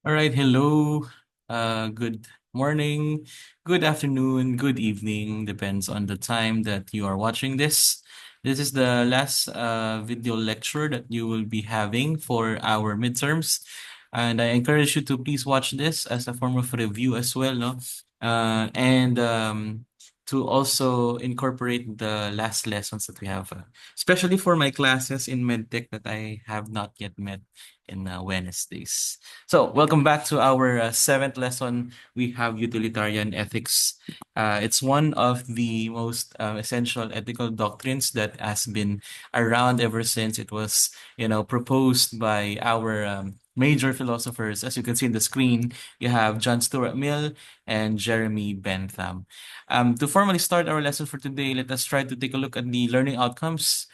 All right, hello. Good morning, good afternoon, good evening, depends on the time that you are watching this. This is the last video lecture that you will be having for our midterms. And I encourage you to please watch this as a form of review as well, no? And to also incorporate the last lessons that we have, especially for my classes in MedTech that I have not yet met in Wednesdays. So, welcome back to our seventh lesson. We have utilitarian ethics. It's one of the most essential ethical doctrines that has been around ever since it was, proposed by our major philosophers. As you can see in the screen, you have John Stuart Mill and Jeremy Bentham. To formally start our lesson for today, let us try to take a look at the learning outcomes.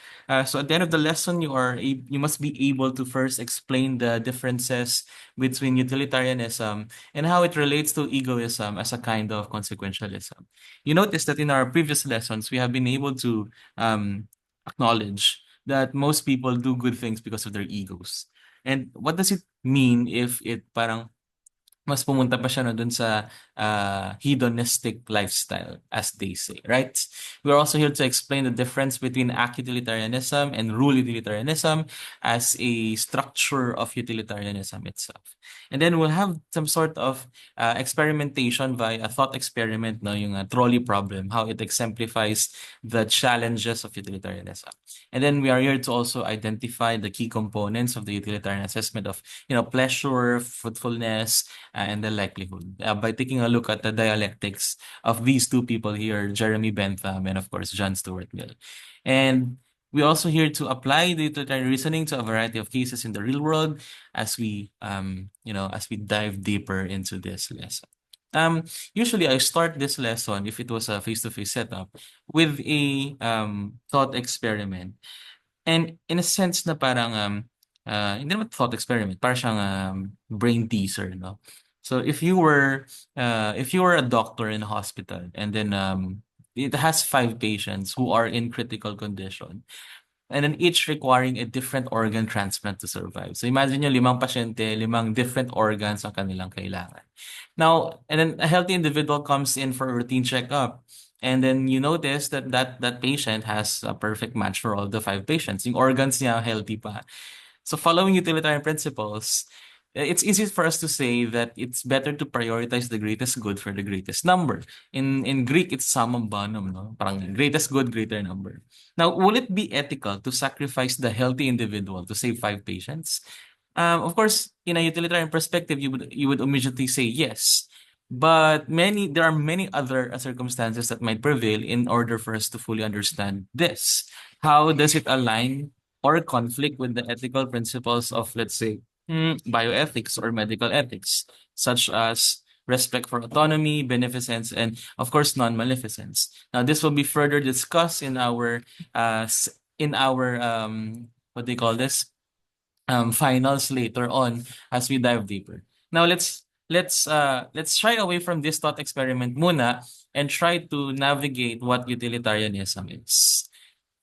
So at the end of the lesson, you must be able to first explain the differences between utilitarianism and how it relates to egoism as a kind of consequentialism. You notice that in our previous lessons, we have been able to acknowledge that most people do good things because of their egos. And what does it mean if it parang mas pumunta pa siya no dun sa hedonistic lifestyle, as they say, right? We're also here to explain the difference between act utilitarianism and rule utilitarianism as a structure of utilitarianism itself. And then we'll have some sort of experimentation by a thought experiment, no, yung trolley problem, how it exemplifies the challenges of utilitarianism. And then we are here to also identify the key components of the utilitarian assessment of, pleasure, fruitfulness, and the likelihood by taking a look at the dialectics of these two people here, Jeremy Bentham and of course John Stuart Mill. And we also here to apply the utilitarian reasoning to a variety of cases in the real world as we dive deeper into this lesson. Usually I start this lesson, if it was a face-to-face setup, with a thought experiment. And in a sense na parang hindi naman thought experiment, parang siyang brain teaser, no? So if you were a doctor in a hospital and then it has five patients who are in critical condition and then each requiring a different organ transplant to survive. So imagine nyo, limang pasyente, limang different organs ang kanilang kailangan. Now, and then a healthy individual comes in for a routine checkup. And then you notice that patient has a perfect match for all the five patients. Yung organs niya healthy pa. So following utilitarian principles, it's easy for us to say that it's better to prioritize the greatest good for the greatest number. In Greek, it's summum bonum, no? Parang greatest good, greater number. Now, will it be ethical to sacrifice the healthy individual to save five patients? Of course, in a utilitarian perspective, you would immediately say yes. But there are many other circumstances that might prevail in order for us to fully understand this. How does it align or conflict with the ethical principles of, let's say, bioethics or medical ethics, such as respect for autonomy, beneficence, and of course non-maleficence. Now, this will be further discussed in our what do you call this, finals later on as we dive deeper. Now, let's shy away from this thought experiment muna and try to navigate what utilitarianism is.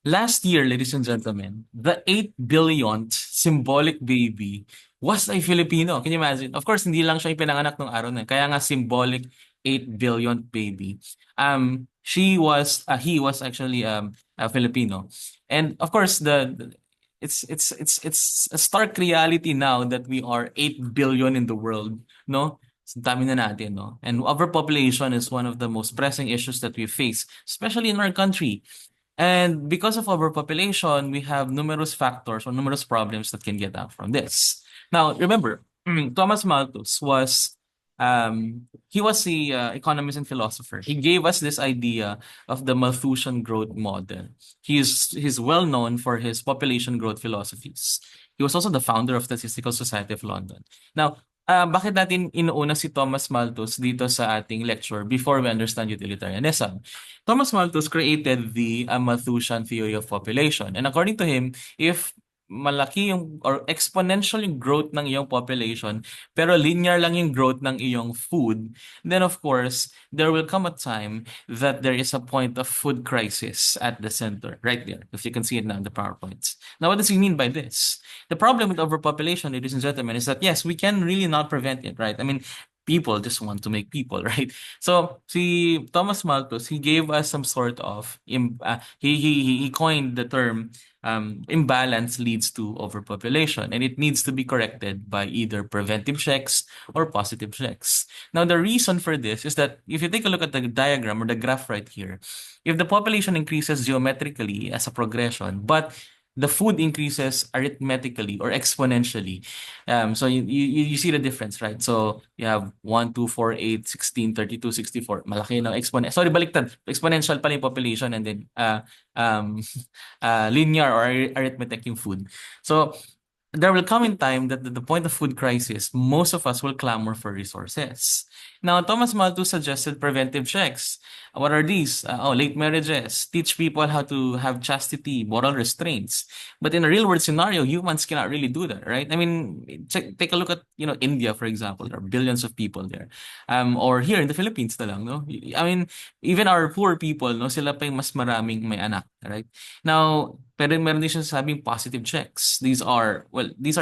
Last year, ladies and gentlemen, the 8 billionth symbolic baby was a Filipino. Can you imagine? Of course, hindi lang siya ipinanganak nung araw na. Kaya nga symbolic 8 billionth baby. He was actually a Filipino. And of course, it's a stark reality now that we are 8 billion in the world, no? Ang dami na natin, no? And overpopulation is one of the most pressing issues that we face, especially in our country. And because of overpopulation, we have numerous factors or numerous problems that can get out from this. Now, remember, Thomas Malthus he was a economist and philosopher. He gave us this idea of the Malthusian growth model. He's well known for his population growth philosophies. He was also the founder of Statistical Society of London. Now, bakit natin inuuna si Thomas Malthus dito sa ating lecture before we understand utilitarianism? Thomas Malthus created the Malthusian theory of population. And according to him, if malaki yung or exponential yung growth ng iyong population pero linear lang yung growth ng iyong food, then of course there will come a time that there is a point of food crisis at the center right there, if you can see it now in the PowerPoints. Now what does he mean by this? The problem with overpopulation, ladies and gentlemen, is that yes, we can really not prevent it, right? I mean, people just want to make people, right? So si Thomas Malthus, he gave us some sort of he coined the term imbalance leads to overpopulation, and it needs to be corrected by either preventive checks or positive checks. Now, the reason for this is that if you take a look at the diagram or the graph right here, if the population increases geometrically as a progression, but the food increases arithmetically or exponentially. So you see the difference, right? So you have 1, 2, 4, 8, 16, 32, 64. Malaki na exponent. Sorry, baliktad. Exponential pala yung population and then um, linear or arithmetic yung food. So there will come in time that at the point of food crisis, most of us will clamor for resources. Now, Thomas Malthus suggested preventive checks. What are these? Late marriages. Teach people how to have chastity, moral restraints. But in a real world scenario, humans cannot really do that, right? I mean, take a look at India, for example. There are billions of people there. Or here in the Philippines na lang, no? I mean, even our poor people, no, sila pa yung mas maraming may anak, right? Now, pero meron din siya sabing positive checks. These are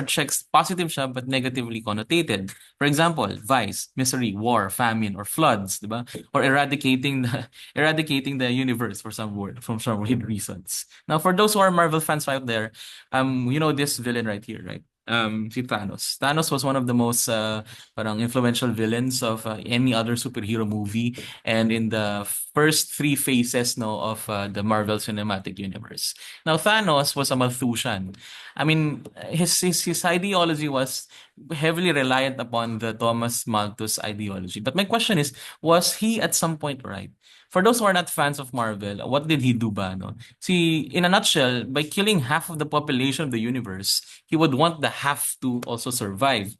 checks, positive siya but negatively connotated. For example, vice, misery, war, famine, or floods, di ba? Or eradicating the universe from some weird reasons. Now, for those who are Marvel fans out there, you know this villain right here, right? Si Thanos. Thanos was one of the most parang influential villains of any other superhero movie, and in the first three phases no of the Marvel Cinematic Universe. Now Thanos was a Malthusian. I mean, his ideology was heavily reliant upon the Thomas Malthus ideology. But my question is, was he at some point right? For those who are not fans of Marvel, what did he do ba, no? See, in a nutshell, by killing half of the population of the universe, he would want the half to also survive.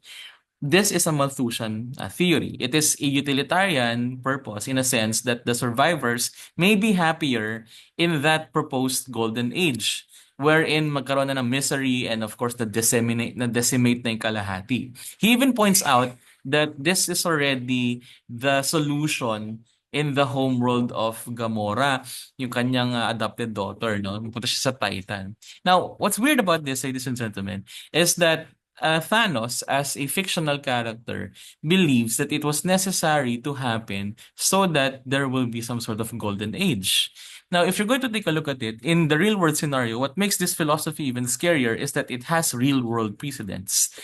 This is a Malthusian theory. It is a utilitarian purpose in a sense that the survivors may be happier in that proposed golden age, wherein magkaroon na ng misery and of course decimate na yung kalahati. He even points out that this is already the solution in the homeworld of Gamora, yung kanyang adopted daughter, no? Punta siya sa Titan. Now, what's weird about this, ladies and gentlemen, is that Thanos, as a fictional character, believes that it was necessary to happen so that there will be some sort of golden age. Now, if you're going to take a look at it, in the real world scenario, what makes this philosophy even scarier is that it has real world precedents.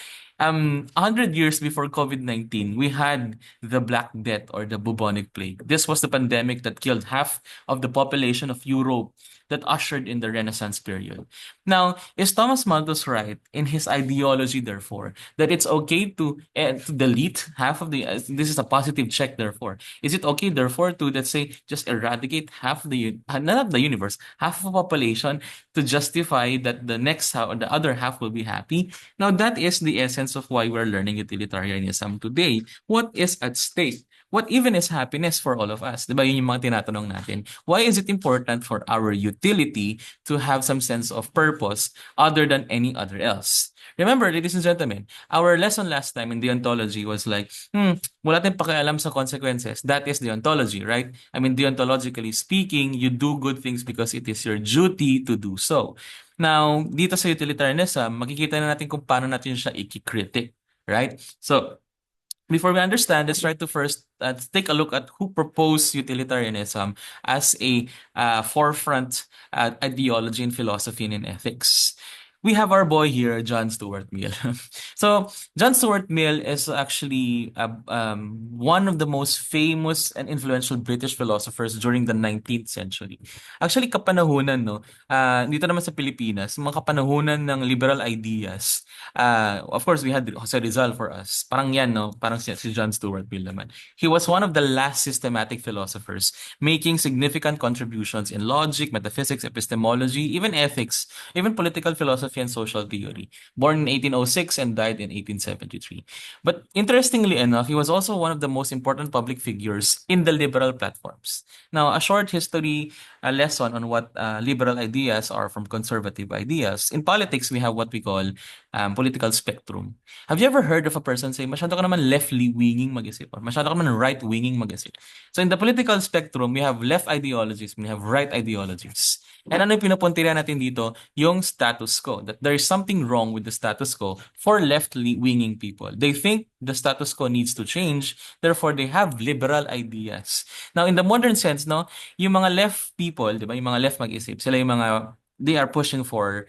100 years before COVID-19, we had the Black Death or the bubonic plague. This was the pandemic that killed half of the population of Europe that ushered in the Renaissance period. Now, is Thomas Malthus right in his ideology, therefore, that it's okay to delete half of the, this is a positive check, therefore. Is it okay, therefore, to, let's say, just eradicate half not the universe, half of the population to justify that the next half or the other half will be happy? Now, that is the essence of why we're learning utilitarianism today. What is at stake? What even is happiness for all of us? Diba yun yung mga tinatanong natin? Why is it important for our utility to have some sense of purpose other than any other else? Remember, ladies and gentlemen, our lesson last time in deontology was like, wala tayong pakialam sa consequences. That is deontology, right? I mean, deontologically speaking, you do good things because it is your duty to do so. Now, dito sa utilitarianism, makikita na natin kung paano natin siya i-critic, right? So, before we understand, let's try to first take a look at who proposed utilitarianism as a forefront ideology in philosophy and in ethics. We have our boy here, John Stuart Mill. So, John Stuart Mill is actually one of the most famous and influential British philosophers during the 19th century. Actually, kapanahunan, no? Dito naman sa Pilipinas, mga kapanahunan ng liberal ideas. Of course, we had Jose Rizal for us. Parang yan, no? Parang si John Stuart Mill naman. He was one of the last systematic philosophers making significant contributions in logic, metaphysics, epistemology, even ethics, even political philosophy and social theory. Born in 1806 and died in 1873. But interestingly enough, he was also one of the most important public figures in the liberal platforms. Now, a short history a lesson on what liberal ideas are from conservative ideas. In politics, we have what we call political spectrum. Have you ever heard of a person say, masyado ka naman left-winging mag-isip or masyado ka naman right-winging mag-isip? So in the political spectrum, we have left ideologies, we have right ideologies. And ano yung pinupuntirya natin dito? Yung status quo. That there is something wrong with the status quo for left-winging people. They think the status quo needs to change, therefore they have liberal ideas. Now, in the modern sense, no, yung mga left people, di ba, yung mga left mag-isip, sila yung mga they are pushing for,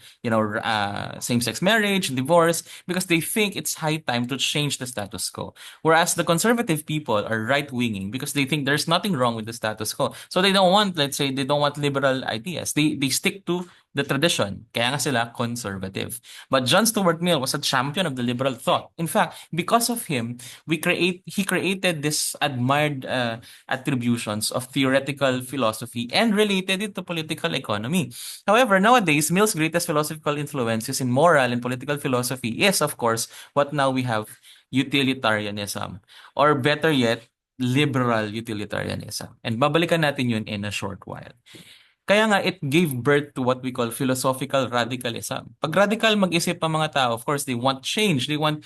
same-sex marriage, divorce, because they think it's high time to change the status quo. Whereas the conservative people are right-winging because they think there's nothing wrong with the status quo. So they don't want, let's say, they don't want liberal ideas. They stick to the tradition. Kaya nga sila conservative. But John Stuart Mill was a champion of the liberal thought. In fact, because of him, he created this admired attributions of theoretical philosophy and related it to political economy. However, nowadays, Mill's greatest philosophical influences in moral and political philosophy is, of course, what now we have, utilitarianism. Or better yet, liberal utilitarianism. And babalikan natin yun in a short while. Kaya nga, it gave birth to what we call philosophical radicalism. Pag radical mag-isip ang mga tao, of course, they want change. They want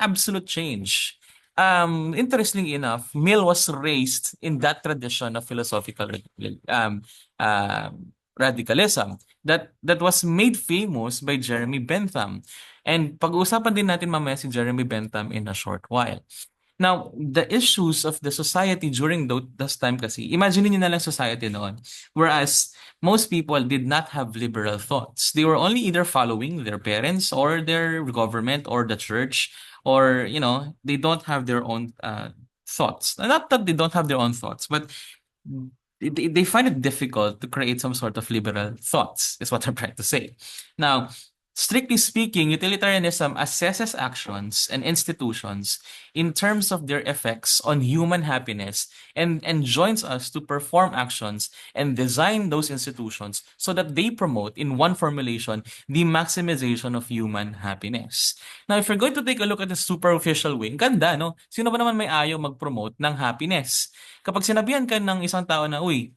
absolute change. Interestingly enough, Mill was raised in that tradition of philosophical radicalism that was made famous by Jeremy Bentham. And pag-uusapan din natin mamaya si Jeremy Bentham in a short while. Now, the issues of the society during those time kasi, imagine niyo na lang society noon. Whereas, most people did not have liberal thoughts. They were only either following their parents or their government or the church, or, they don't have their own thoughts. Not that they don't have their own thoughts, but they find it difficult to create some sort of liberal thoughts, is what I'm trying to say. Now, strictly speaking, utilitarianism assesses actions and institutions in terms of their effects on human happiness and enjoins us to perform actions and design those institutions so that they promote, in one formulation, the maximization of human happiness. Now, if you're going to take a look at the superficial way, ganda, no? Sino ba naman may ayaw mag-promote ng happiness? Kapag sinabihan ka ng isang tao na, uy,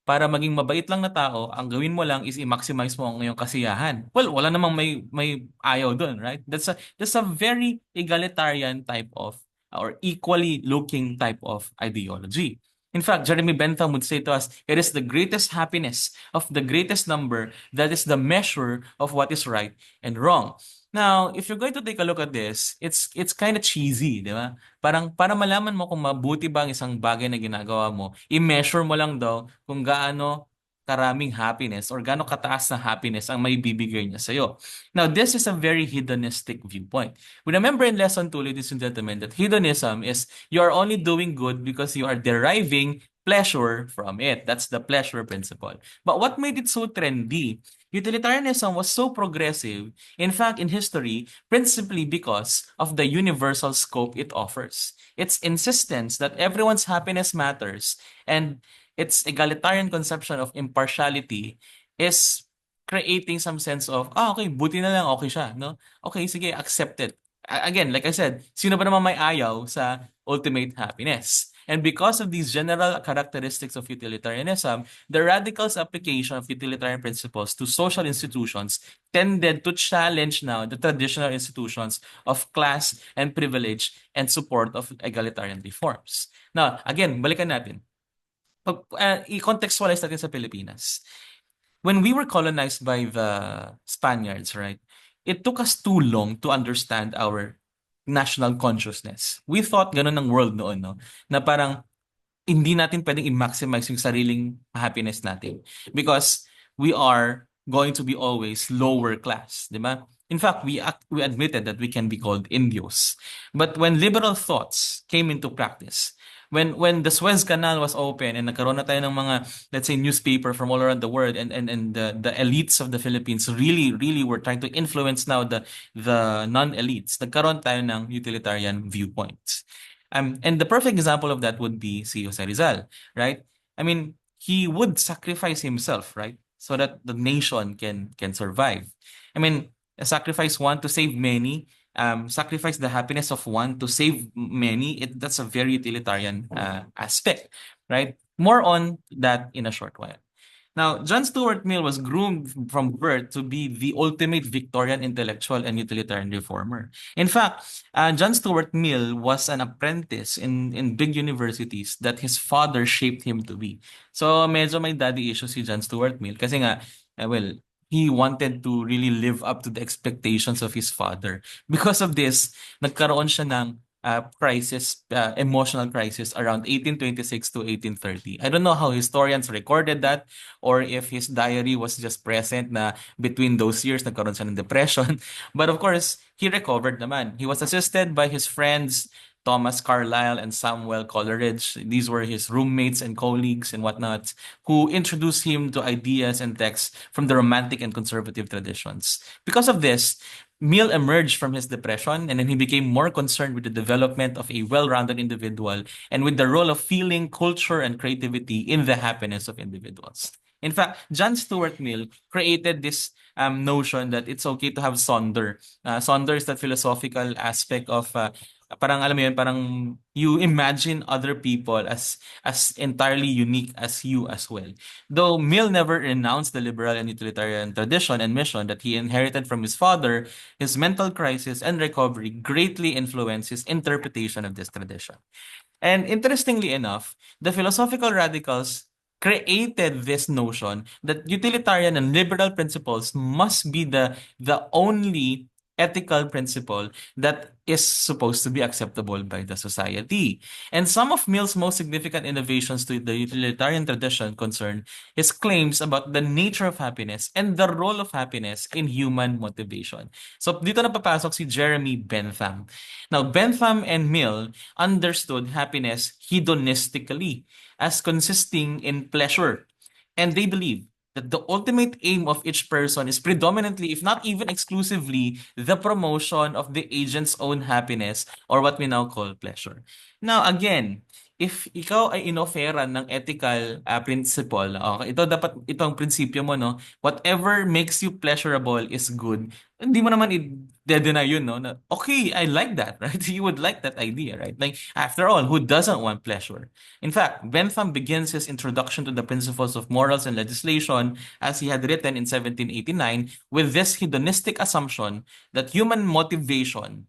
para maging mabait lang na tao, ang gawin mo lang is i-maximize mo ang iyong kasiyahan. Well, wala namang may ayaw doon, right? That's a very egalitarian type of or equally looking type of ideology. In fact, Jeremy Bentham would say to us, it is the greatest happiness of the greatest number that is the measure of what is right and wrong. Now, if you're going to take a look at this, it's kind of cheesy, di ba? Parang para malaman mo kung mabuti ba ang isang bagay na ginagawa mo, i-measure mo lang daw kung gaano karaming happiness or gaano kataas na happiness ang may bibigay niya sa'yo. Now, this is a very hedonistic viewpoint. We remember in lesson 2, ladies and gentlemen, that hedonism is you are only doing good because you are deriving pleasure from it. That's the pleasure principle. But what made it so trendy? Utilitarianism was so progressive, in fact, in history, principally because of the universal scope it offers. Its insistence that everyone's happiness matters and its egalitarian conception of impartiality is creating some sense of, okay, buti na lang, okay siya, no? Okay, sige, accept it. Again, like I said, sino ba naman may ayaw sa ultimate happiness? And because of these general characteristics of utilitarianism, the radical's application of utilitarian principles to social institutions tended to challenge now the traditional institutions of class and privilege and support of egalitarian reforms. Now, again, balikan natin. I-contextualize natin sa Pilipinas. When we were colonized by the Spaniards, right, it took us too long to understand our national consciousness. We thought ganun ang world noon, no? Na parang hindi natin pwedeng i-maximize yung sariling happiness natin because we are going to be always lower class, di ba? In fact, we admitted that we can be called Indios. But when liberal thoughts came into practice, when the Suez Canal was open and nagkaroon na tayo ng mga, let's say, newspaper from all around the world and the elites of the Philippines really were trying to influence now the non-elites, nagkaroon tayo ng utilitarian viewpoints. And the perfect example of that would be si Jose Rizal, right? I mean, he would sacrifice himself, right? So that the nation can survive. I mean, sacrifice one to save many, sacrifice the happiness of one to save many. That's a very utilitarian aspect, right? More on that in a short while. Now, John Stuart Mill was groomed from birth to be the ultimate Victorian intellectual and utilitarian reformer. In fact, John Stuart Mill was an apprentice in big universities that his father shaped him to be. So, medyo may daddy issues si John Stuart Mill kasi nga, well, he wanted to really live up to the expectations of his father. Because of this, nagkaroon siya ng crisis, emotional crisis around 1826 to 1830. I don't know how historians recorded that or if his diary was just present na between those years nagkaroon siya ng depression. But of course, he recovered naman. He was assisted by his friends Thomas Carlyle and Samuel Coleridge. These were his roommates and colleagues and whatnot who introduced him to ideas and texts from the romantic and conservative traditions. Because of this, Mill emerged from his depression and then he became more concerned with the development of a well-rounded individual and with the role of feeling, culture, and creativity in the happiness of individuals. In fact, John Stuart Mill created this notion that it's okay to have sonder. Sonder is that philosophical aspect of parang alam mo yun, parang you imagine other people as entirely unique as you as well. Though Mill never renounced the liberal and utilitarian tradition and mission that he inherited from his father, his mental crisis and recovery greatly influenced his interpretation of this tradition. And interestingly enough, the philosophical radicals created this notion that utilitarian and liberal principles must be the only ethical principle that is supposed to be acceptable by the society. And some of Mill's most significant innovations to the utilitarian tradition concern his claims about the nature of happiness and the role of happiness in human motivation. So dito na papasok si Jeremy Bentham. Now, Bentham and Mill understood happiness hedonistically as consisting in pleasure. And they believe that the ultimate aim of each person is predominantly, if not even exclusively, the promotion of the agent's own happiness or what we now call pleasure. Now, again, if ikaw ay inoferan ng ethical principle, okay, itong prinsipyo mo, no, whatever makes you pleasurable is good, hindi mo naman i-deny yun, no, na, okay, I like that, right? You would like that idea, right? Like, after all, who doesn't want pleasure? In fact, Bentham begins his introduction to the principles of morals and legislation as he had written in 1789 with this hedonistic assumption that human motivation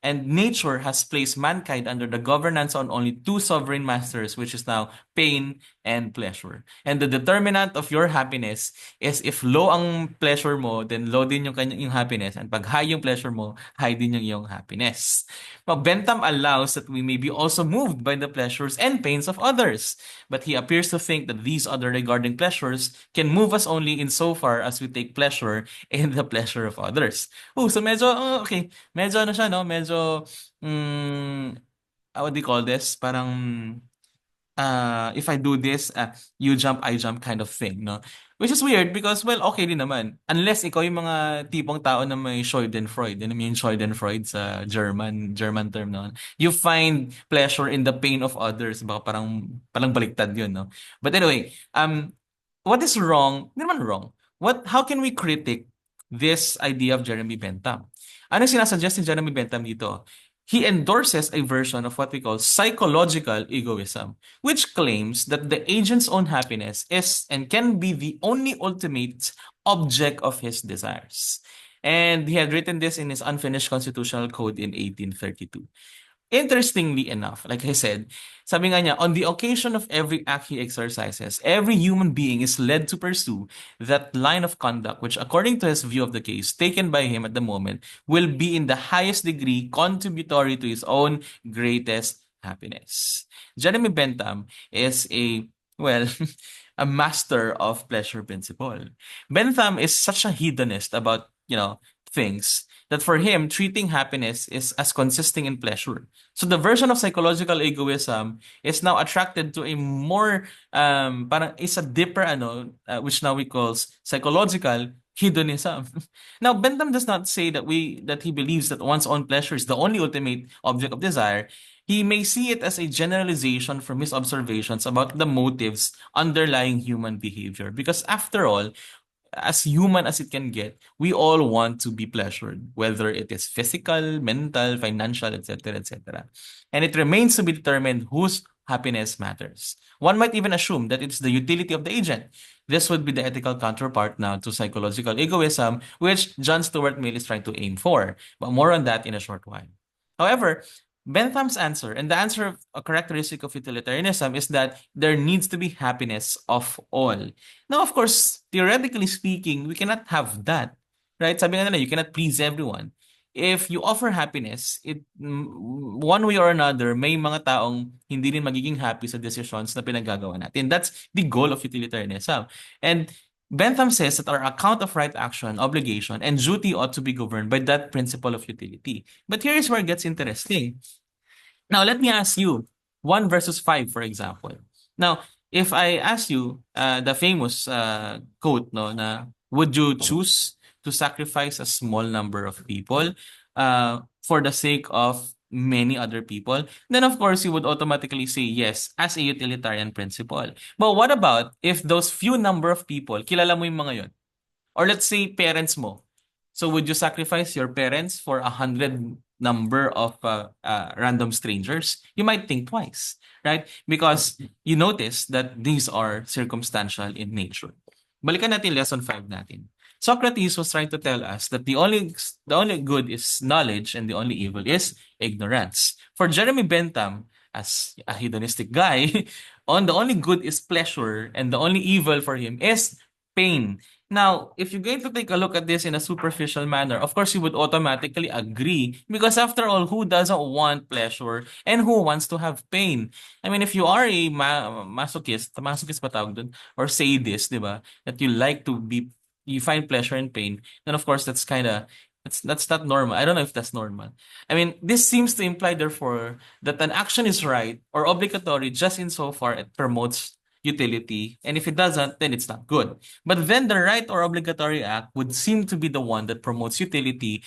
and nature has placed mankind under the governance on only two sovereign masters, which is now pain and pleasure. And the determinant of your happiness is if low ang pleasure mo, then low din yung happiness. And pag high yung pleasure mo, high din yung iyong happiness. Now, Bentham allows that we may be also moved by the pleasures and pains of others. But he appears to think that these other regarding pleasures can move us only insofar as we take pleasure in the pleasure of others. Oh, so medyo, okay, medyo ano siya, no? Medyo, what do you call this? Parang, if I do this, you jump, I jump kind of thing, no? Which is weird because, well, okay din naman. Unless ikaw yung mga tipong tao na may Schadenfreude. Ano yung Schadenfreude sa German term no? You find pleasure in the pain of others. Baka parang baliktad yun, no? But anyway, what is wrong? Hindi naman wrong. How can we critique this idea of Jeremy Bentham? Ano sinasuggest ni Jeremy Bentham dito? He endorses a version of what we call psychological egoism, which claims that the agent's own happiness is and can be the only ultimate object of his desires. And he had written this in his unfinished constitutional code in 1832. Interestingly enough, like I said, sabi nga niya, on the occasion of every act he exercises, every human being is led to pursue that line of conduct which, according to his view of the case, taken by him at the moment, will be in the highest degree contributory to his own greatest happiness. Jeremy Bentham is well, a master of pleasure principle. Bentham is such a hedonist about, things that for him, treating happiness is as consisting in pleasure. So the version of psychological egoism is now attracted to a more, parang is a deeper, which now we call psychological hedonism. Now, Bentham does not say that he believes that one's own pleasure is the only ultimate object of desire. He may see it as a generalization from his observations about the motives underlying human behavior. Because after all, as human as it can get, we all want to be pleasured, whether it is physical, mental, financial, etc., etc. And it remains to be determined whose happiness matters. One might even assume that it's the utility of the agent. This would be the ethical counterpart now to psychological egoism, which John Stuart Mill is trying to aim for. But more on that in a short while. However, Bentham's answer, and the answer of a characteristic of utilitarianism, is that there needs to be happiness of all. Now, of course, theoretically speaking, we cannot have that, right? Sabi nga nila, you cannot please everyone. If you offer happiness, one way or another, may mga taong hindi rin magiging happy sa decisions na pinaggagawa natin. That's the goal of utilitarianism. And Bentham says that our account of right action, obligation, and duty ought to be governed by that principle of utility. But here is where it gets interesting. Now, let me ask you 1 versus 5, for example. Now, if I ask you the famous quote, no, na would you choose to sacrifice a small number of people for the sake of many other people, then of course you would automatically say yes as a utilitarian principle. But what about if those few number of people, kilala mo yung mga yon? Or let's say parents mo. So would you sacrifice your parents for 100 number of random strangers? You might think twice, right? Because you notice that these are circumstantial in nature. Balikan natin lesson 5 natin. Socrates was trying to tell us that the only good is knowledge and the only evil is ignorance. For Jeremy Bentham, as a hedonistic guy, the only good is pleasure and the only evil for him is pain. Now, if you're going to take a look at this in a superficial manner, of course, you would automatically agree because after all, who doesn't want pleasure and who wants to have pain? I mean, if you are a masochist ba tawag dun? Or sadist, di ba? That you find pleasure in pain, then of course, that's not normal. I don't know if that's normal. I mean, this seems to imply, therefore, that an action is right or obligatory just insofar it promotes utility, and if it doesn't, then it's not good. But then the right or obligatory act would seem to be the one that promotes utility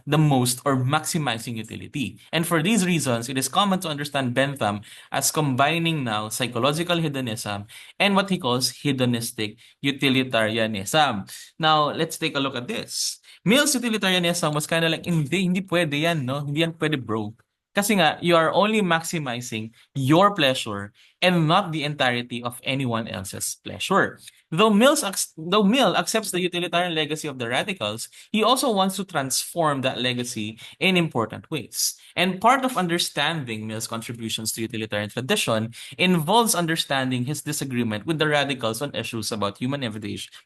the most or maximizing utility. And for these reasons, it is common to understand Bentham as combining now psychological hedonism and what he calls hedonistic utilitarianism. Now, let's take a look at this. Mill's utilitarianism was kind of like, hindi pwede yan, no? Hindi yan pwede, bro. Kasi nga, you are only maximizing your pleasure and not the entirety of anyone else's pleasure. Though Mill accepts the utilitarian legacy of the radicals, he also wants to transform that legacy in important ways. And part of understanding Mill's contributions to utilitarian tradition involves understanding his disagreement with the radicals on issues about human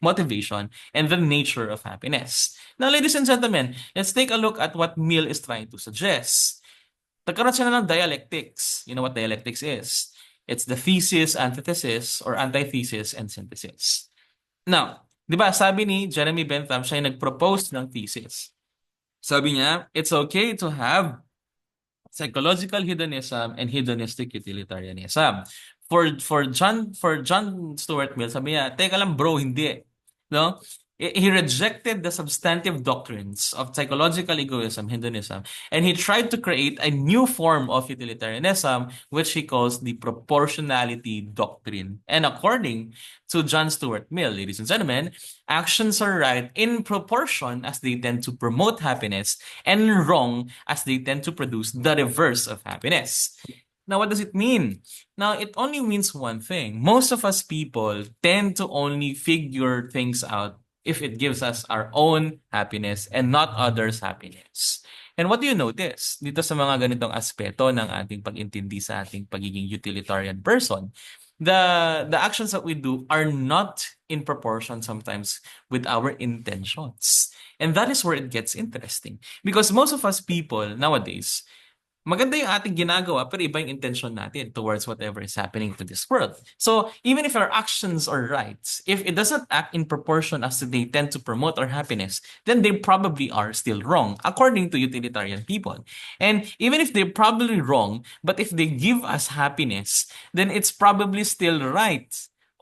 motivation and the nature of happiness. Now, ladies and gentlemen, let's take a look at what Mill is trying to suggest. Nagkaroon siya ng dialectics. You know what dialectics is? It's the thesis, antithesis, or antithesis and synthesis. Now, di ba sabi ni Jeremy Bentham, siya yung nag-propose ng thesis. Sabi niya, it's okay to have psychological hedonism and hedonistic utilitarianism. For John Stuart Mill, sabi niya, teka lang bro, hindi. No? He rejected the substantive doctrines of psychological egoism, hedonism, and he tried to create a new form of utilitarianism, which he calls the proportionality doctrine. And according to John Stuart Mill, ladies and gentlemen, actions are right in proportion as they tend to promote happiness and wrong as they tend to produce the reverse of happiness. Now, what does it mean? Now, it only means one thing. Most of us people tend to only figure things out if it gives us our own happiness and not others' happiness. And what do you notice dito sa mga ganitong aspeto ng ating pag-intindi sa ating pagiging utilitarian person? The actions that we do are not in proportion sometimes with our intentions. And that is where it gets interesting. Because most of us people nowadays, maganda yung ating ginagawa pero iba yung intention natin towards whatever is happening to this world. So even if our actions are right, if it doesn't act in proportion as they tend to promote our happiness, then they probably are still wrong, according to utilitarian people. And even if they're probably wrong, but if they give us happiness, then it's probably still right.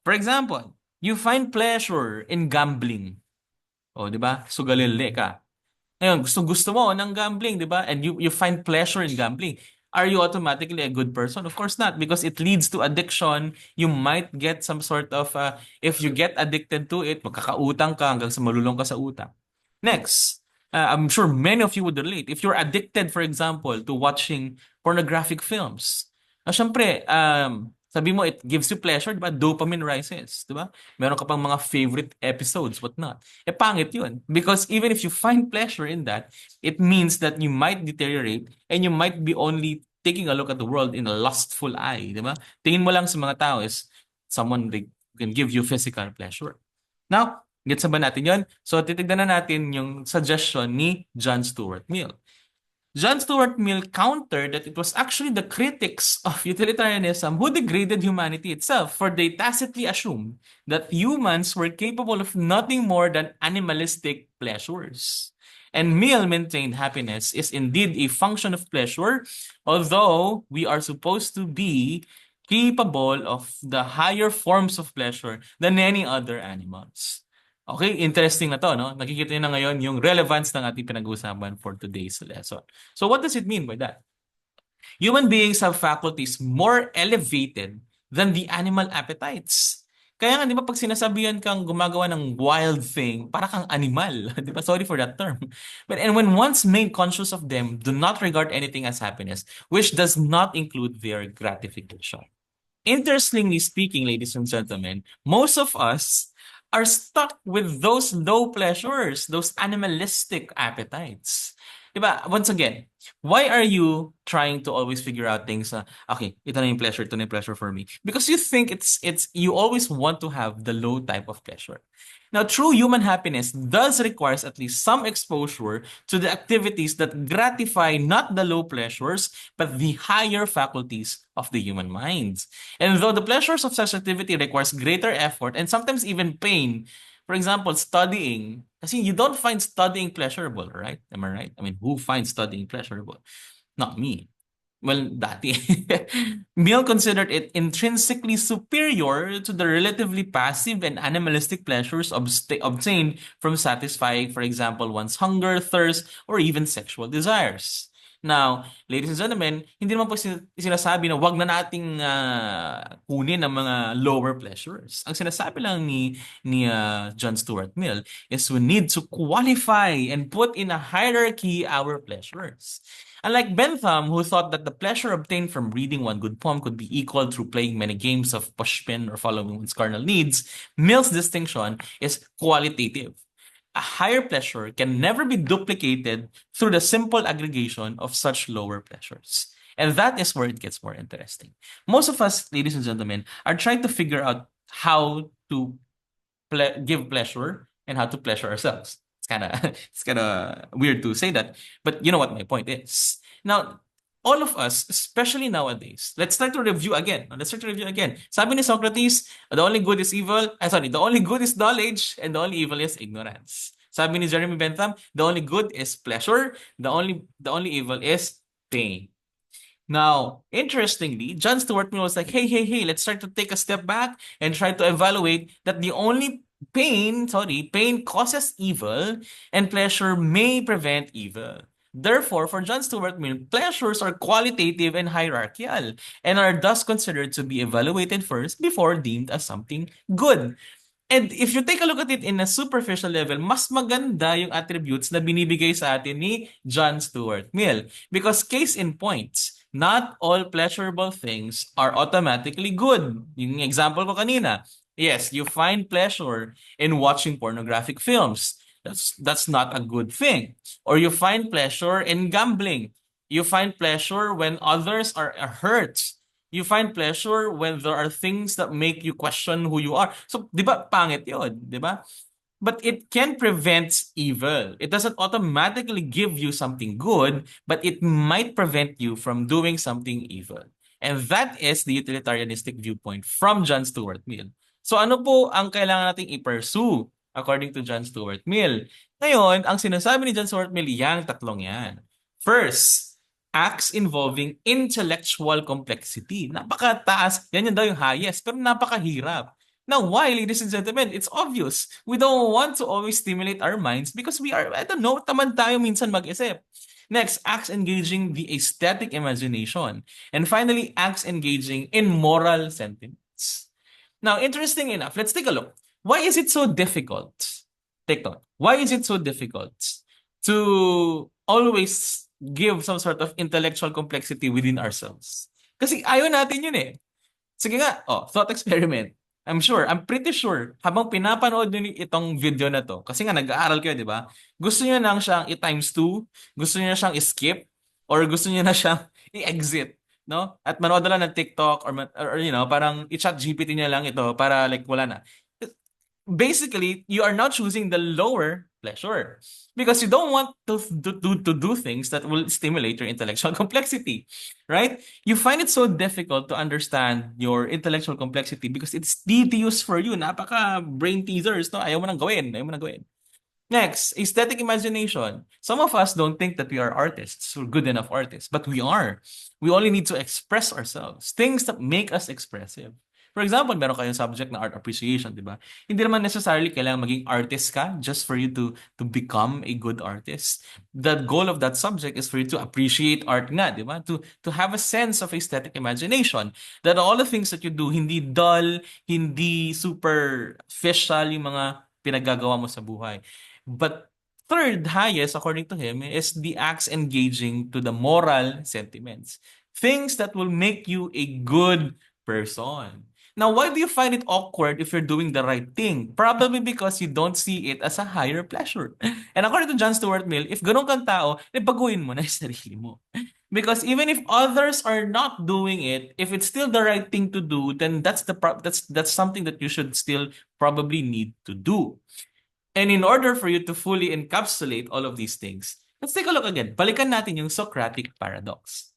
For example, you find pleasure in gambling. O, di ba? Sugalili ka. Ngayon, gusto mo ng gambling, di ba? And you find pleasure in gambling. Are you automatically a good person? Of course not, because it leads to addiction. You might get some sort of, if you get addicted to it, magkakautang ka hanggang sa malulong ka sa utang. Next, I'm sure many of you would relate. If you're addicted, for example, to watching pornographic films, Syempre, sabi mo, it gives you pleasure, di ba? Dopamine rises, di ba? Meron ka pang mga favorite episodes, whatnot. Pangit yun. Because even if you find pleasure in that, it means that you might deteriorate and you might be only taking a look at the world in a lustful eye, di ba? Tingin mo lang sa mga tao is someone they can give you physical pleasure. Now, gets ba natin yun? So, titignan na natin yung suggestion ni John Stuart Mill. John Stuart Mill countered that it was actually the critics of utilitarianism who degraded humanity itself, for they tacitly assumed that humans were capable of nothing more than animalistic pleasures. And Mill maintained happiness is indeed a function of pleasure, although we are supposed to be capable of the higher forms of pleasure than any other animals. Okay, interesting na to, no? Nakikita niyo na ngayon yung relevance ng ating pinag-uusapan for today's lesson. So what does it mean by that? Human beings have faculties more elevated than the animal appetites. Kaya nga, di ba, pag sinasabihan kang gumagawa ng wild thing, para kang animal. Di ba? Sorry for that term. And when one's made conscious of them, do not regard anything as happiness, which does not include their gratification. Interestingly speaking, ladies and gentlemen, most of us are stuck with those low pleasures, those animalistic appetites. Diba? Once again, why are you trying to always figure out things? Okay, ito na yung pleasure, ito na yung pleasure for me. Because you think it's you always want to have the low type of pleasure. Now, true human happiness does requires at least some exposure to the activities that gratify not the low pleasures, but the higher faculties of the human minds. And though the pleasures of such activity requires greater effort and sometimes even pain, for example, studying, kasi you don't find studying pleasurable, right? Am I right? I mean, who finds studying pleasurable? Not me. Well, dati. Mill considered it intrinsically superior to the relatively passive and animalistic pleasures obtained from satisfying, for example, one's hunger, thirst, or even sexual desires. Now, ladies and gentlemen, hindi naman po sinasabi na wag na nating kunin ang mga lower pleasures. Ang sinasabi lang ni John Stuart Mill is we need to qualify and put in a hierarchy our pleasures. Unlike Bentham, who thought that the pleasure obtained from reading one good poem could be equal through playing many games of pushpin or following one's carnal needs, Mill's distinction is qualitative. A higher pleasure can never be duplicated through the simple aggregation of such lower pleasures. And that is where it gets more interesting. Most of us, ladies and gentlemen, are trying to figure out how to give pleasure and how to pleasure ourselves. It's kind of weird to say that, but you know what my point is. Now, all of us, especially nowadays, let's try to review again. Let's try to review again. Sabi ni Socrates, the only good is evil. The only good is knowledge, and the only evil is ignorance. Sabi ni Jeremy Bentham, the only good is pleasure. The only evil is pain. Now, interestingly, John Stuart Mill was like, hey, let's try to take a step back and try to evaluate that the only pain causes evil and pleasure may prevent evil. Therefore, for John Stuart Mill, pleasures are qualitative and hierarchical and are thus considered to be evaluated first before deemed as something good. And if you take a look at it in a superficial level, mas maganda yung attributes na binibigay sa atin ni John Stuart Mill. Because case in points, not all pleasurable things are automatically good. Yung example ko kanina, yes, you find pleasure in watching pornographic films. That's not a good thing. Or you find pleasure in gambling. You find pleasure when others are hurt. You find pleasure when there are things that make you question who you are. So, di ba, pangit yun, di ba? But it can prevent evil. It doesn't automatically give you something good, but it might prevent you from doing something evil. And that is the utilitarianistic viewpoint from John Stuart Mill. So ano po ang kailangan nating i-pursue according to John Stuart Mill? Ngayon, ang sinasabi ni John Stuart Mill, yang tatlong yan. First, acts involving intellectual complexity. Napakataas. Yan daw yung highest, pero napakahirap. Now, why, ladies and gentlemen? It's obvious. We don't want to always stimulate our minds because we are, I don't know, tamad tayo minsan mag-isip. Next, acts engaging the aesthetic imagination. And finally, acts engaging in moral sentiments. Now, interesting enough, let's take a look. Why is it so difficult? Take note. Why is it so difficult to always give some sort of intellectual complexity within ourselves? Kasi ayaw natin yun eh. Sige nga, thought experiment. I'm pretty sure, habang pinapanood nyo itong video na to, kasi nga nag-aaral kayo, di ba? Gusto niyo lang siyang i-times two, gusto niyo na siyang i-skip, or gusto niyo na siyang i-exit, no? At manood na lang ng TikTok, or parang i-chat GPT niya lang ito para like wala na. Basically, you are now choosing the lower pleasure because you don't want to do things that will stimulate your intellectual complexity, right? You find it so difficult to understand your intellectual complexity because it's tedious for you. Napaka brain teasers, no? Ayaw mo nang gawin. Ayaw mo nang gawin. Next, aesthetic imagination. Some of us don't think that we are artists or good enough artists, but we are. We only need to express ourselves. Things that make us expressive. For example, meron kayong subject na art appreciation, di ba? Hindi naman necessarily kailangan maging artist ka just for you to become a good artist. The goal of that subject is for you to appreciate art nga, di ba? To have a sense of aesthetic imagination. That all the things that you do, hindi dull, hindi superficial yung mga pinagagawa mo sa buhay. But third highest, according to him, is the acts engaging to the moral sentiments. Things that will make you a good person. Now, why do you find it awkward if you're doing the right thing? Probably because you don't see it as a higher pleasure. And according to John Stuart Mill, if ganun kang tao, baguhin mo na yung sarili mo. Because even if others are not doing it, if it's still the right thing to do, then that's something that you should still probably need to do. And in order for you to fully encapsulate all of these things, let's take a look again. Balikan natin yung Socratic paradox.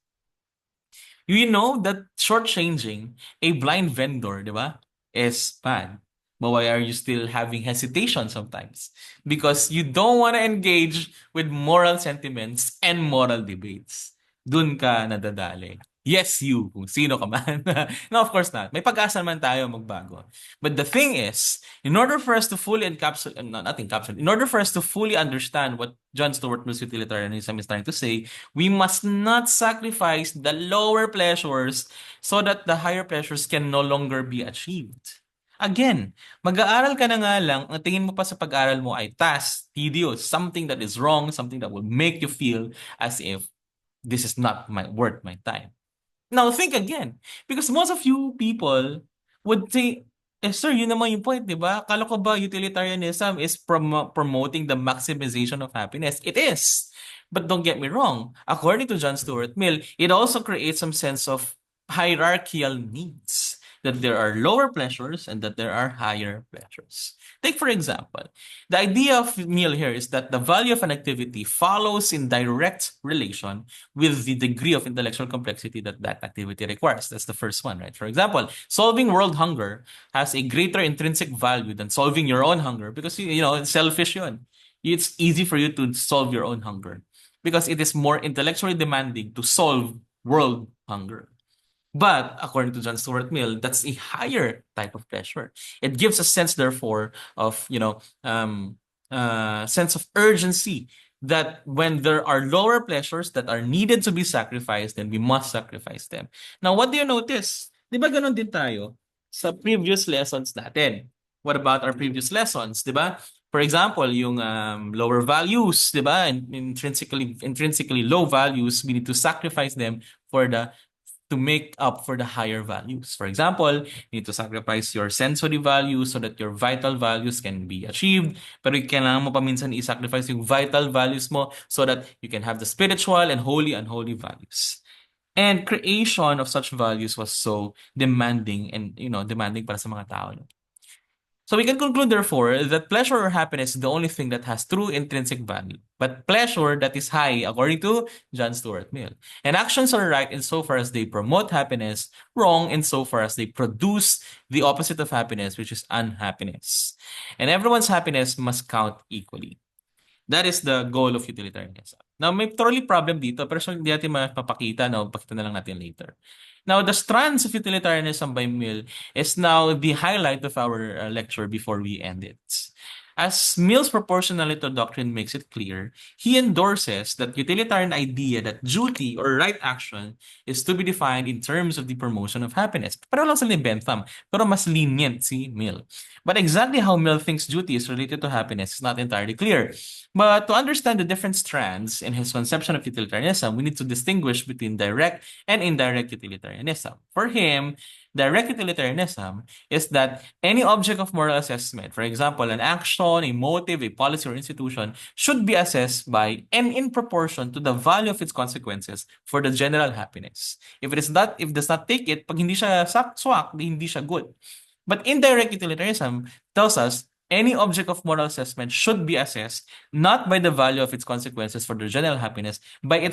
You know that shortchanging a blind vendor, di ba, is bad. But why are you still having hesitation sometimes? Because you don't want to engage with moral sentiments and moral debates. Dun ka nadadali. Yes, you, kung sino ka man. No, of course not. May pag-asa naman tayo magbago. But the thing is, in order for us to fully in order for us to fully understand what John Stuart Mill's utilitarianism is trying to say, we must not sacrifice the lower pleasures so that the higher pleasures can no longer be achieved. Again, mag-aaral ka na nga lang, ang tingin mo pa sa pag-aaral mo ay task, tedious, something that is wrong, something that will make you feel as if this is not worth my time. Now, think again. Because most of you people would say, sir, yun naman yung point, di ba? Kala ko ba utilitarianism is promoting the maximization of happiness? It is. But don't get me wrong. According to John Stuart Mill, it also creates some sense of hierarchical needs. That there are lower pleasures and that there are higher pleasures. Take, for example, the idea of Mill here is that the value of an activity follows in direct relation with the degree of intellectual complexity that that activity requires. That's the first one, right? For example, solving world hunger has a greater intrinsic value than solving your own hunger because, it's selfish yun. It's easy for you to solve your own hunger because it is more intellectually demanding to solve world hunger. But according to John Stuart Mill, that's a higher type of pleasure. It gives a sense, therefore, of sense of urgency that when there are lower pleasures that are needed to be sacrificed, then we must sacrifice them. Now, what do you notice? Di ba ganun din tayo sa previous lessons natin? What about our previous lessons? Di ba? For example, yung lower values, di ba? Intrinsically low values, we need to sacrifice them to make up for the higher values. For example, you need to sacrifice your sensory values so that your vital values can be achieved. Pero kailangan mo pa minsan i-sacrifice yung vital values mo so that you can have the spiritual and holy and unholy values. And creation of such values was so demanding and, demanding para sa mga tao. So we can conclude, therefore, that pleasure or happiness is the only thing that has true intrinsic value. But pleasure that is high, according to John Stuart Mill. And actions are right insofar as they promote happiness, wrong insofar as they produce the opposite of happiness, which is unhappiness. And everyone's happiness must count equally. That is the goal of utilitarianism. Now, may trolley problem dito, pero hindi natin mapapakita, no? Pakita na lang natin later. Now, the strands of utilitarianism by Mill is now the highlight of our lecture before we end it. As Mill's proportionality doctrine makes it clear, he endorses that utilitarian idea that duty or right action is to be defined in terms of the promotion of happiness. Pero lang sila ni Bentham, pero mas lenient si Mill. But exactly how Mill thinks duty is related to happiness is not entirely clear. But to understand the different strands in his conception of utilitarianism, we need to distinguish between direct and indirect utilitarianism. For him, direct utilitarianism is that any object of moral assessment, for example, an action, a motive, a policy, or institution, should be assessed by and in proportion to the value of its consequences for the general happiness. If it does not take it, pag hindi siya swak, hindi siya good. But indirect utilitarianism tells us any object of moral assessment should be assessed not by the value of its consequences for the general happiness, but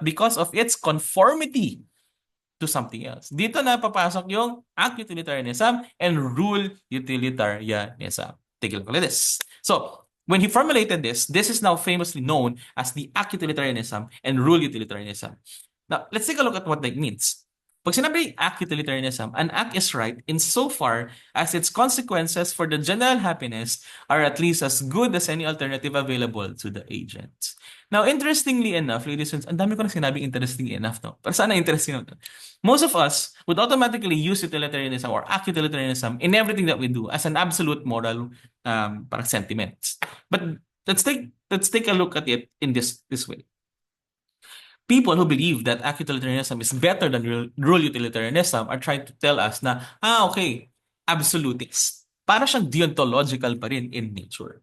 because of its conformity to something else. Dito na papasok yung act utilitarianism and rule utilitarianism. Take a look at this. So, when he formulated this is now famously known as the act utilitarianism and rule utilitarianism. Now, let's take a look at what that means. Pag sinabi act utilitarianism, an act is right insofar as its consequences for the general happiness are at least as good as any alternative available to the agent. Now, interestingly enough, ladies and gentlemen, ang dami ko na sinabing interestingly enough, no? Pero sana interesting enough. Most of us would automatically use utilitarianism or act utilitarianism in everything that we do as an absolute moral parang sentiment. But let's take a look at it in this way. People who believe that act utilitarianism is better than rule utilitarianism are trying to tell us na, okay, absolutist. Para siyang deontological pa rin in nature.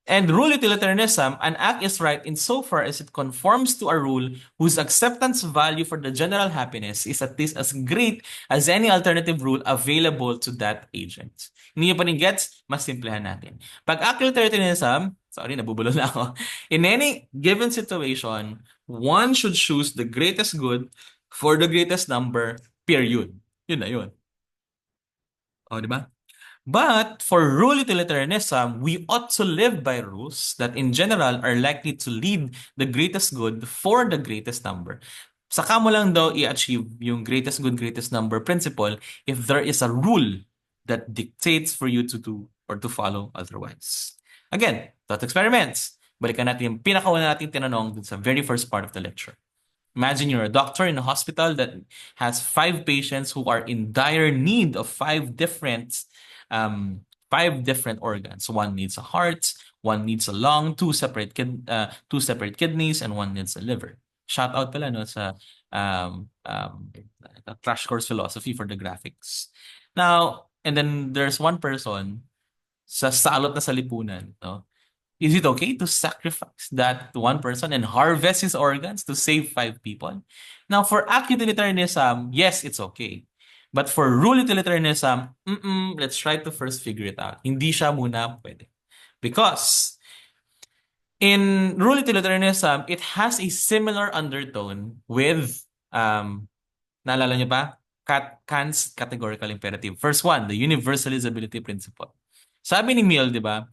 And rule utilitarianism, an act is right insofar as it conforms to a rule whose acceptance value for the general happiness is at least as great as any alternative rule available to that agent. Hindi nyo pa rin gets? Mas simplehan natin. Pag act utilitarianism, sorry, nabubulol na ako. In any given situation, one should choose the greatest good for the greatest number, period. Yun na yun. O, di ba? But for rule utilitarianism, we ought to live by rules that in general are likely to lead the greatest good for the greatest number. Saka mo lang daw i-achieve yung greatest good, greatest number principle if there is a rule that dictates for you to do or to follow otherwise. Again, thought experiments. Balikan natin yung pinakauna natin tinanong dun sa very first part of the lecture. Imagine you're a doctor in a hospital that has 5 patients who are in dire need of 5 different organs. One needs a heart, one needs a lung, two separate kidneys, and one needs a liver. Shout out pala no sa crash course philosophy for the graphics. Now, and then there's one person sa salot na sa lipunan, no? Is it okay to sacrifice that one person and harvest his organs to save 5 people? Now, for act utilitarianism, yes, it's okay. But for rule utilitarianism, let's try to first figure it out. Hindi siya muna pwede. Because in rule utilitarianism, it has a similar undertone with, naalala niyo ba? Kant's categorical imperative. First one, the universalizability principle. Sabi ni Mill, di ba?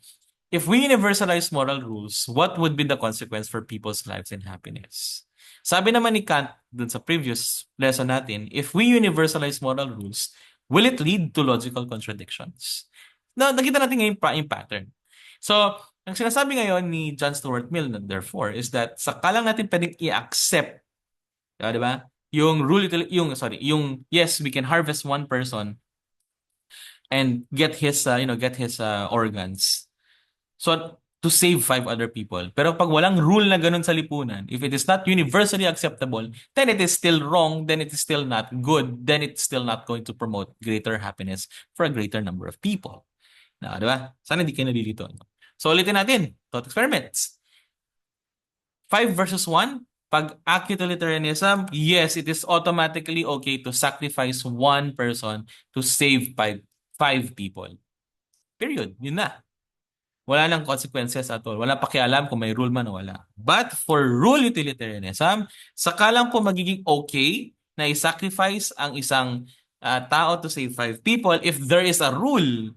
If we universalize moral rules, what would be the consequence for people's lives and happiness? Sabi naman ni Kant dun sa previous lesson natin, if we universalize moral rules, will it lead to logical contradictions? Now, nakita natin ngayon yung pattern. So, ang sinasabi ngayon ni John Stuart Mill, therefore, is that saka lang natin pwedeng i-accept, di ba? Yung yes, we can harvest one person and get his organs. So, to save 5 other people. Pero pag walang rule na ganun sa lipunan, if it is not universally acceptable, then it is still wrong, then it is still not good, then it's still not going to promote greater happiness for a greater number of people. Na, di ba? Sana hindi kayo nalilito. So, ulitin natin. Thought experiments. 5 versus 1. Pag act utilitarianism, yes, it is automatically okay to sacrifice one person to save 5 people. Period. Yun na. Wala nang consequences at all. Wala pakialam kung may rule man o wala. But for rule utilitarianism, saka lang po magiging okay na i-sacrifice ang isang tao to save 5 people if there is a rule,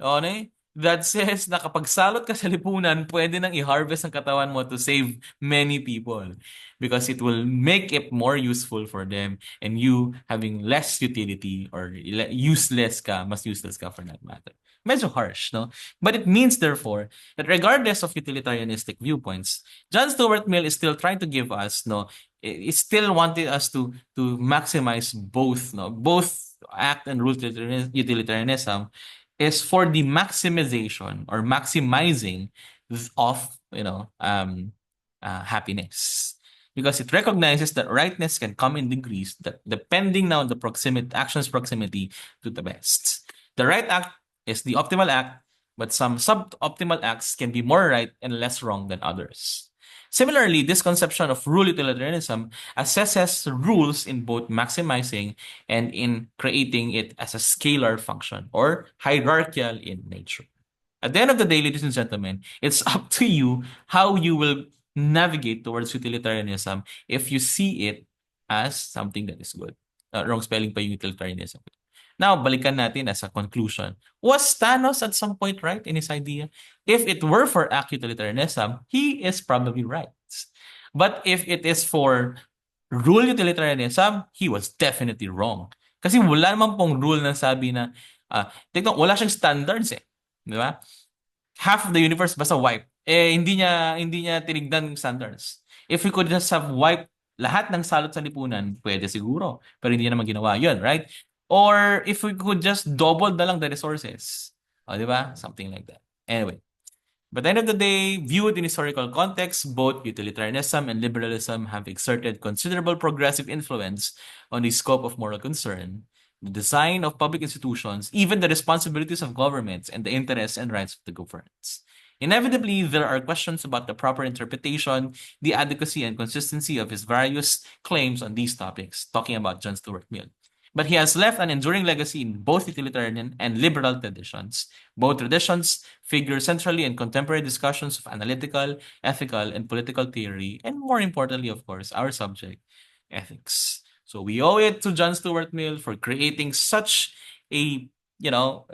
okay, that says na kapag salot ka sa lipunan, pwede nang i-harvest ang katawan mo to save many people because it will make it more useful for them and you having less utility or mas useless ka for that matter. medyo harsh, no? But it means, therefore, that regardless of utilitarianistic viewpoints, John Stuart Mill is still trying to give us, no, is still wanting us to maximize both, no, both act and rule utilitarianism is for the maximization or maximizing of, happiness, because it recognizes that rightness can come in degrees that depending now on the action's proximity to the best. The right act is the optimal act, but some suboptimal acts can be more right and less wrong than others. Similarly, this conception of rule utilitarianism assesses rules in both maximizing and in creating it as a scalar function or hierarchical in nature. At the end of the day, ladies and gentlemen, it's up to you how you will navigate towards utilitarianism if you see it as something that is good. Wrong spelling pa yung utilitarianism. Now, balikan natin as a conclusion. Was Thanos at some point right in his idea? If it were for act utilitarianism, he is probably right. But if it is for rule utilitarianism, he was definitely wrong. Kasi wala naman pong rule na sabi na, tignan, wala siyang standards eh. Di ba? Half of the universe basta wipe. Hindi niya tinignan yung standards. If we could just have wiped lahat ng salot sa lipunan, pwede siguro. Pero hindi niya naman ginawa yun, right? Or if we could just double na lang the resources. O, di ba? Something like that. Anyway. But at the end of the day, viewed in historical context, both utilitarianism and liberalism have exerted considerable progressive influence on the scope of moral concern, the design of public institutions, even the responsibilities of governments, and the interests and rights of the governments. Inevitably, there are questions about the proper interpretation, the adequacy and consistency of his various claims on these topics, talking about John Stuart Mill. But he has left an enduring legacy in both utilitarian and liberal traditions. Both traditions figure centrally in contemporary discussions of analytical, ethical, and political theory, and more importantly, of course, our subject, ethics. So we owe it to John Stuart Mill for creating such a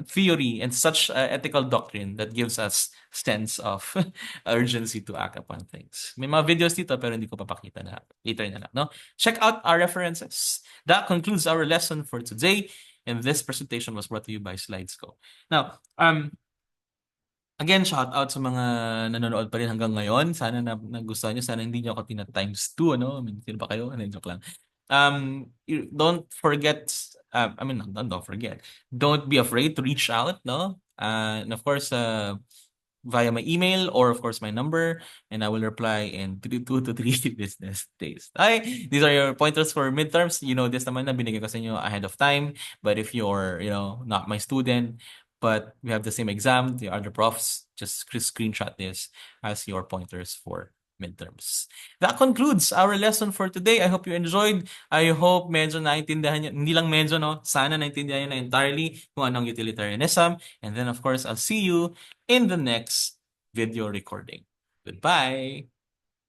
theory and such ethical doctrine that gives us sense of urgency to act upon things. May mga videos dito pero hindi ko papakita na later na lang, no? Check out our references. That concludes our lesson for today, and this presentation was brought to you by Slidesco. Now, again, shout out sa mga nanonood pa rin hanggang ngayon. Sana nagustuhan nyo. Sana hindi nyo ako times 2, ano? I mean, sino ba kayo? Ano, joke lang. Don't forget, don't forget. Don't be afraid to reach out, no? And of course, via my email or of course my number, and I will reply in 2 to 3 business days. Okay, these are your pointers for midterms. You know this naman na binigay ko sa inyo ahead of time. But if you're, not my student, but we have the same exam, the other profs, just screenshot this as your pointers for midterms. That concludes our lesson for today. I hope you enjoyed. I hope medyo naintindihan nyo, hindi lang medyo, no? Sana naintindihan nyo na entirely kung anong utilitarianism. And then, of course, I'll see you in the next video recording. Goodbye!